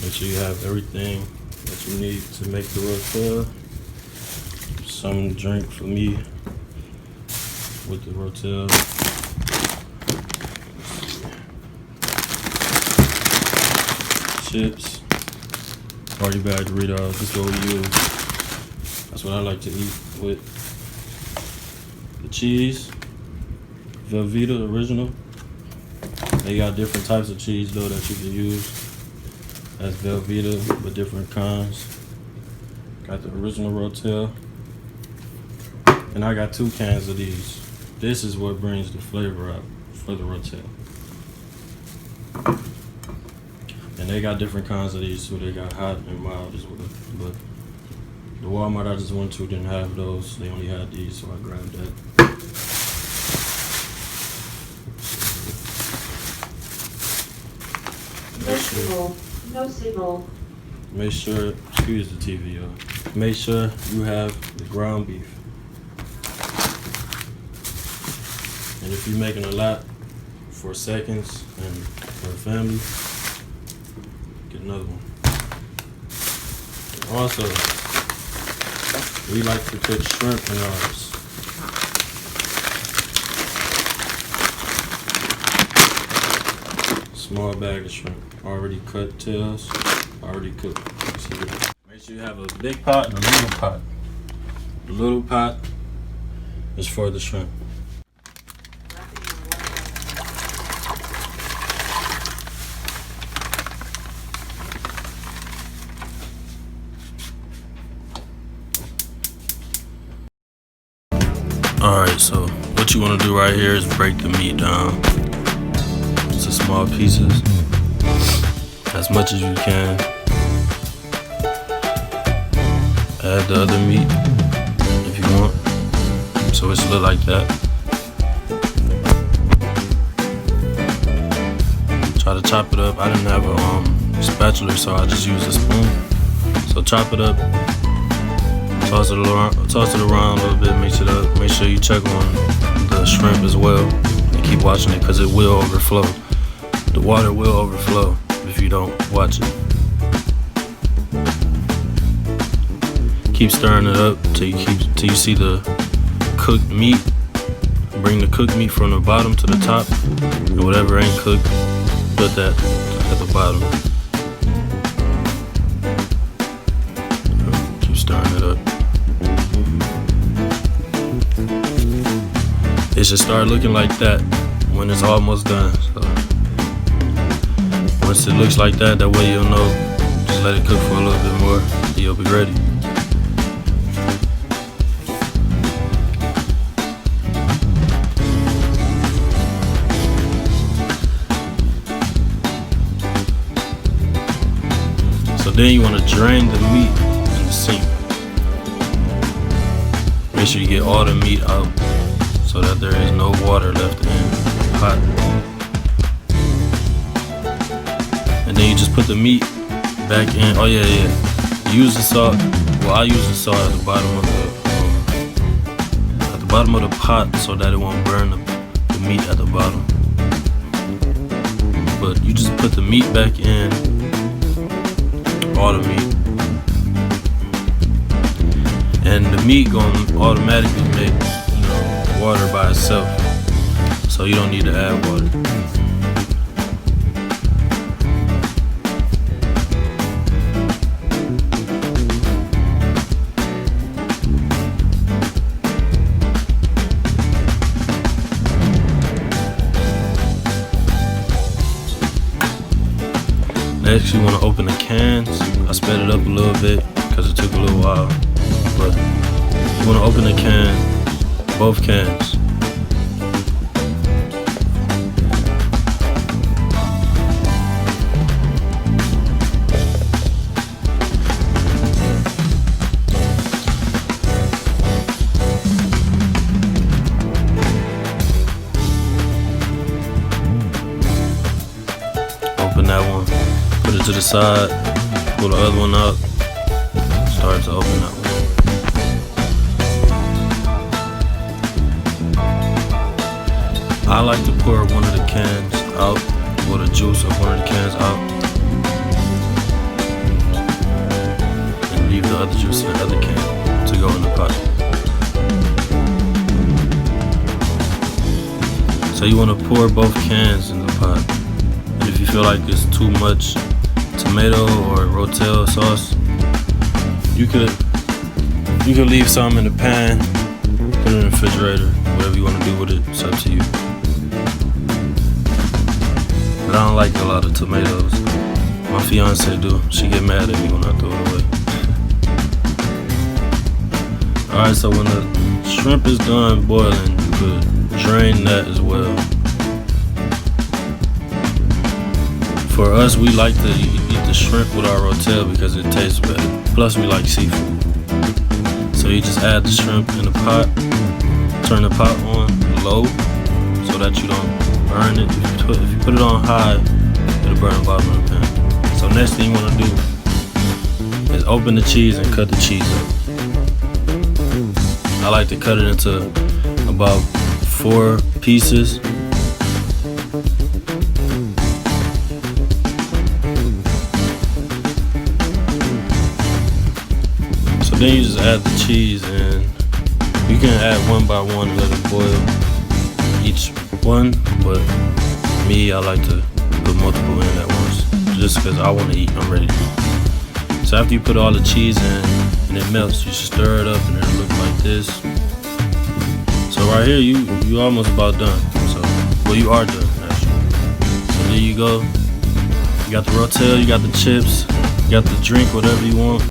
Make sure you have everything that you need to make the Rotel. Some drink for me with the Rotel. Chips, party bag Doritos. This is what we use. That's what I like to eat with. The cheese, Velveeta original. They got different types of cheese though that you can use. That's Velveeta, but different kinds. Got the original Rotel. And I got 2 cans of these. This is what brings the flavor out for the Rotel. And they got different kinds of these too. They got hot and mild as well. But the Walmart I just went to didn't have those. They only had these, so I grabbed that. No signal. Make sure, excuse the TV, y'all. Make sure you have the ground beef. And if you're making a lot for seconds and for a family, get another one. And also, we like to put shrimp in ours. Small bag of shrimp, already cut tails, already cooked. Make sure you have a big pot and a little pot. The little pot is for the shrimp. Alright, so what you want to do right here is break the meat down into small pieces, as much as you can. Add the other meat if you want, so it should look like that. Try to chop it up. I didn't have a spatula, so I just used a spoon. So chop it up. Toss it around a little bit, mix it up. Make sure you check on the shrimp as well. And keep watching it because it will overflow. The water will overflow if you don't watch it. Keep stirring it up till you see the cooked meat. Bring the cooked meat from the bottom to the top. And whatever ain't cooked, put that at the bottom. Keep stirring it up. It should start looking like that when it's almost done. So once it looks like that, that way you'll know. Just let it cook for a little bit more, and you'll be ready. So then you want to drain the meat in the sink. Make sure you get all the meat out, so that there is no water left in the pot. And then you just put the meat back in. Oh yeah. Use the salt. Well, I use the salt at the bottom of the pot so that it won't burn the meat at the bottom. But you just put the meat back in, all the meat, and the meat gonna automatically make water by itself, so you don't need to add water. Next, you want to open the cans. I sped it up a little bit because it took a little while, but you want to open the can, both cans. Open that one, put it to the side, pull the other one out, start to open that one. I like to pour one of the cans out, or the juice of one of the cans out. the other juice in the other can to go in the pot. So you want to pour both cans in the pot. And if you feel like it's too much tomato or Rotel sauce, you could leave some in the pan, put it in the refrigerator, whatever you want to do with it, it's up to you. But I don't like a lot of tomatoes. My fiance do. She get mad at me when I throw it away. Alright, so when the shrimp is done boiling, you could drain that as well. For us, we like to eat the shrimp with our Rotel because it tastes better. Plus, we like seafood. So you just add the shrimp in the pot, turn the pot on low so that you don't burn it. If you put it on high, it'll burn the bottom of the pan. So next thing you want to do is open the cheese and cut the cheese up. I like to cut it into about 4 pieces. So then you just add the cheese and you can add one by one and let it boil each one, but me, I like to put multiple in at once just because I want to eat. I'm ready to eat. So after you put all the cheese in and it melts, you should stir it up and it'll look like this. So right here, you almost about done. So, well, you are done actually. So there you go. You got the Rotel, you got the chips, you got the drink, whatever you want.